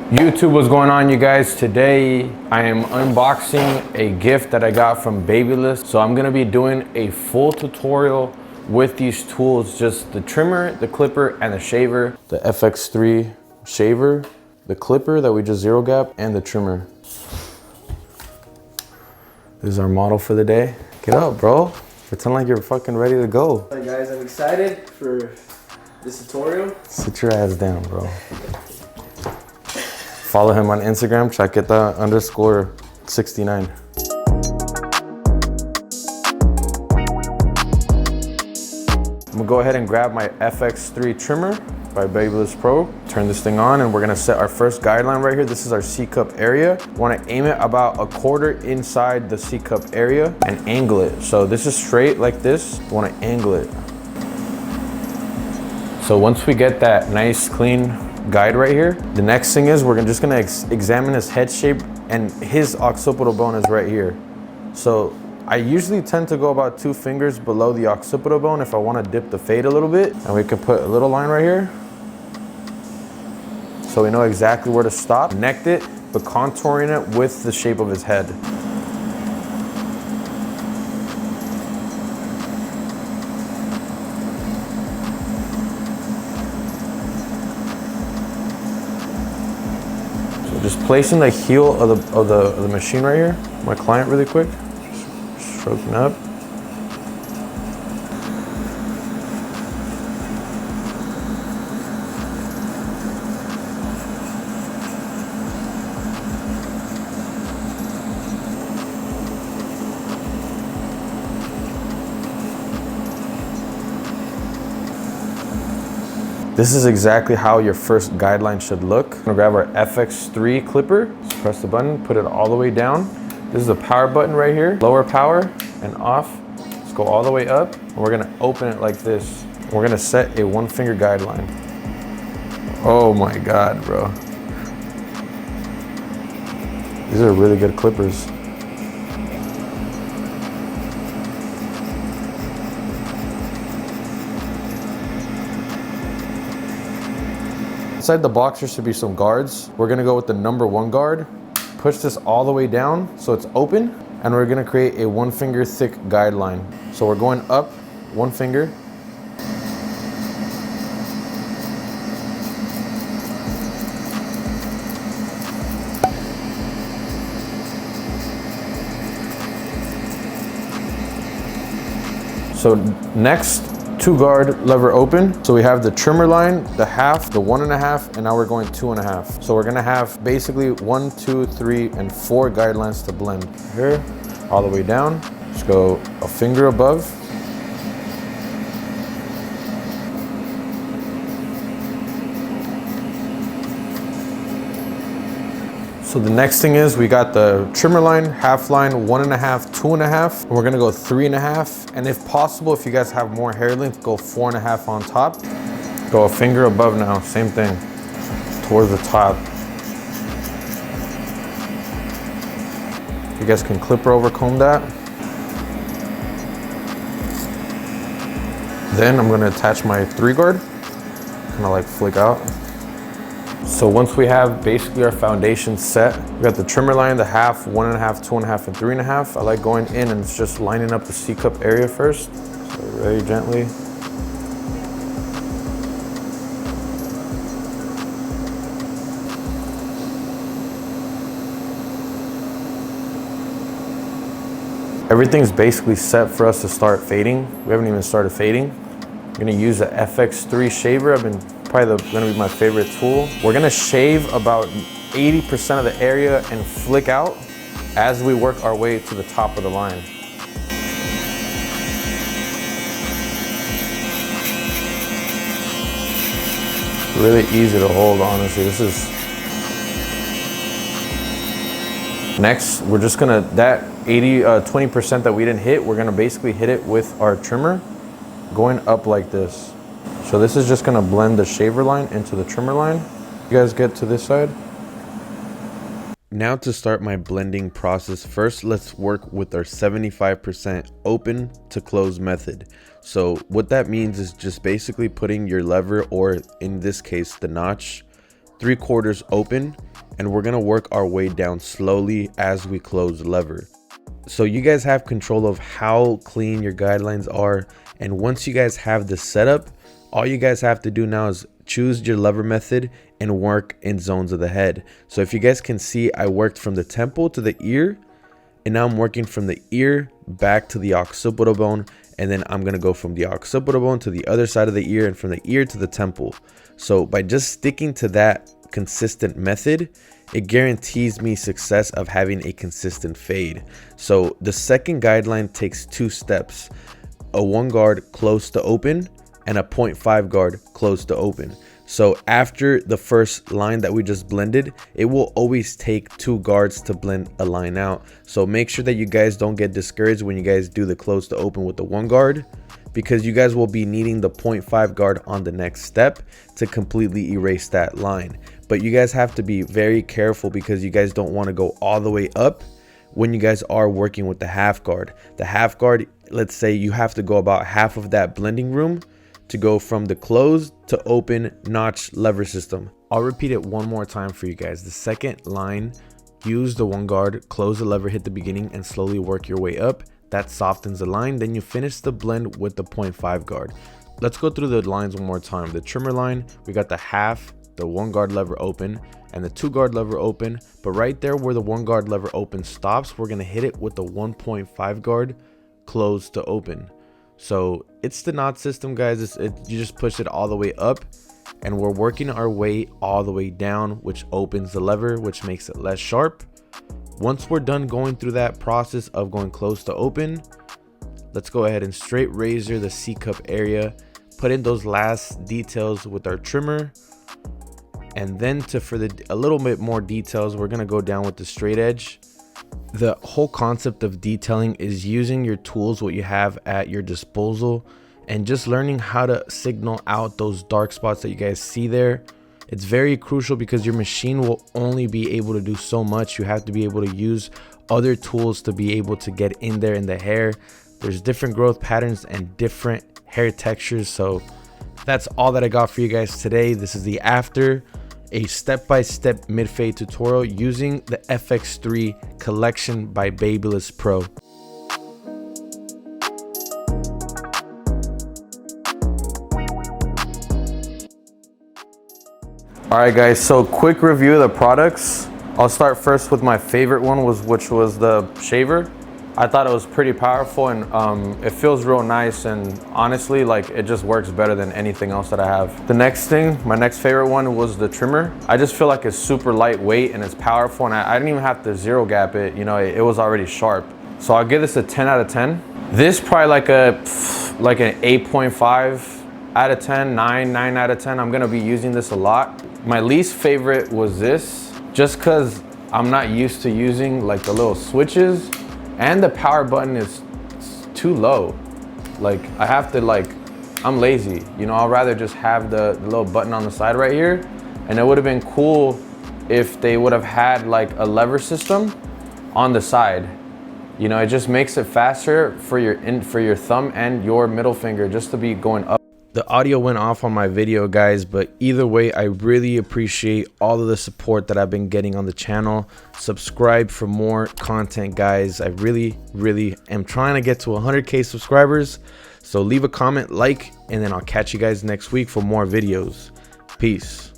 YouTube, what's going on, you guys? Today I am unboxing a gift that I got from Babyliss. So I'm gonna be doing a full tutorial with these tools, just the trimmer, the clipper, and the shaver. The Fx3 shaver, the clipper that we just zero gap, and the trimmer. This is our model for the day. Get up, bro. Pretend like you're fucking ready to go. Hi guys, I'm excited for this tutorial. Sit your ass down, bro. Follow him on Instagram, chaqueta_69. I'm gonna go ahead and grab my Fx3 trimmer by Babyliss Pro. Turn this thing on and we're gonna set our first guideline right here. This is our C-cup area. Wanna aim it about 1/4 inside the C-cup area and angle it. So this is straight like this, wanna angle it. So once we get that nice clean guide right here, the next thing is we're just gonna examine his head shape, and his occipital bone is right here. So I usually tend to go about 2 fingers below the occipital bone if I want to dip the fade a little bit, and we can put a little line right here so we know exactly where to stop. Connect it, but contouring it with the shape of his head. Just placing the heel of the machine right here, my client, really quick. Stroking up. This is exactly how your first guideline should look. I'm gonna grab our Fx3 clipper, press the button, put it all the way down. This is the power button right here. Lower power and off. Let's go all the way up. And we're gonna open it like this. We're gonna set a 1-finger guideline. Oh my God, bro. These are really good clippers. Inside the box, there should be some guards. We're gonna go with the number 1 guard. Push this all the way down so it's open, and we're gonna create a 1-finger thick guideline. So we're going up 1 finger. So next, 2 guard lever open. So we have the trimmer line, the half, the 1.5, and now we're going 2.5. So we're gonna have basically 1, 2, 3, and 4 guidelines to blend. Here, all the way down. Just go a finger above. So the next thing is we got the trimmer line, half line, 1.5, 2.5. And we're gonna go 3.5. And if possible, if you guys have more hair length, go 4.5 on top. Go a finger above now, same thing, towards the top. You guys can clipper over comb that. Then I'm gonna attach my 3 guard, kind of like flick out. So once we have basically our foundation set, we got the trimmer line, the half, 1.5, 2.5, and 3.5. I like going in and just lining up the C-cup area first. So very gently. Everything's basically set for us to start fading. We haven't even started fading. I'm gonna use the Fx3 shaver. Probably gonna be my favorite tool. We're gonna shave about 80% of the area and flick out as we work our way to the top of the line. Really easy to hold, honestly. This is... Next, we're just gonna, that 20% that we didn't hit, we're gonna basically hit it with our trimmer, going up like this. So this is just gonna blend the shaver line into the trimmer line. You guys get to this side. Now to start my blending process, first let's work with our 75% open to close method. So what that means is just basically putting your lever, or in this case the notch, 3/4 open and we're gonna work our way down slowly as we close the lever. So you guys have control of how clean your guidelines are, and once you guys have this setup, all you guys have to do now is choose your lever method and work in zones of the head. So if you guys can see, I worked from the temple to the ear, and now I'm working from the ear back to the occipital bone, and then I'm gonna go from the occipital bone to the other side of the ear, and from the ear to the temple. So by just sticking to that consistent method, it guarantees me success of having a consistent fade. So the second guideline takes 2 steps: a 1 guard close to open and a 0.5 guard close to open. So after the first line that we just blended, it will always take 2 guards to blend a line out. So make sure that you guys don't get discouraged when you guys do the close to open with the 1 guard, because you guys will be needing the 0.5 guard on the next step to completely erase that line. But you guys have to be very careful, because you guys don't want to go all the way up when you guys are working with the half guard. The half guard, let's say you have to go about half of that blending room to go from the closed to open notch lever system. I'll repeat it one more time for you guys. The second line, use the 1 guard, close the lever, hit the beginning, and slowly work your way up. That softens the line. Then you finish the blend with the 0.5 guard. Let's go through the lines one more time. The trimmer line, we got the half, the 1 guard lever open, and the 2 guard lever open. But right there where the 1 guard lever open stops, we're gonna hit it with the 1.5 guard close to open. So it's the knot system, guys. You just push it all the way up, and we're working our way all the way down, which opens the lever, which makes it less sharp. Once we're done going through that process of going close to open, let's go ahead and straight razor the C cup area, put in those last details with our trimmer, and then for a little bit more details, we're gonna go down with the straight edge. The whole concept of detailing is using your tools, what you have at your disposal, and just learning how to signal out those dark spots that you guys see there. It's very crucial, because your machine will only be able to do so much. You have to be able to use other tools to be able to get in there in the hair. There's different growth patterns and different hair textures. So that's all that I got for you guys today. This is the after, a step-by-step mid-fade tutorial using the Fx3 collection by Babyliss Pro. All right, guys, so quick review of the products. I'll start first with my favorite one, which was the shaver. I thought it was pretty powerful, and it feels real nice, and honestly, like, it just works better than anything else that I have. The next thing, my next favorite one, was the trimmer. I just feel like it's super lightweight and it's powerful, and I didn't even have to zero gap it. You know, it was already sharp. So I'll give this a 10 out of 10. This probably like an 8.5 out of 10, 9 out of 10. I'm gonna be using this a lot. My least favorite was this, just cause I'm not used to using like the little switches, and the power button is too low. Like, I have to, like, I'm lazy. You know, I'd rather just have the little button on the side right here. And it would have been cool if they would have had like a lever system on the side. You know, it just makes it faster for your thumb and your middle finger just to be going up. The audio went off on my video, guys, but either way, I really appreciate all of the support that I've been getting on the channel. Subscribe for more content, guys. I really am trying to get to 100K subscribers. So leave a comment, like, and then I'll catch you guys next week for more videos. Peace.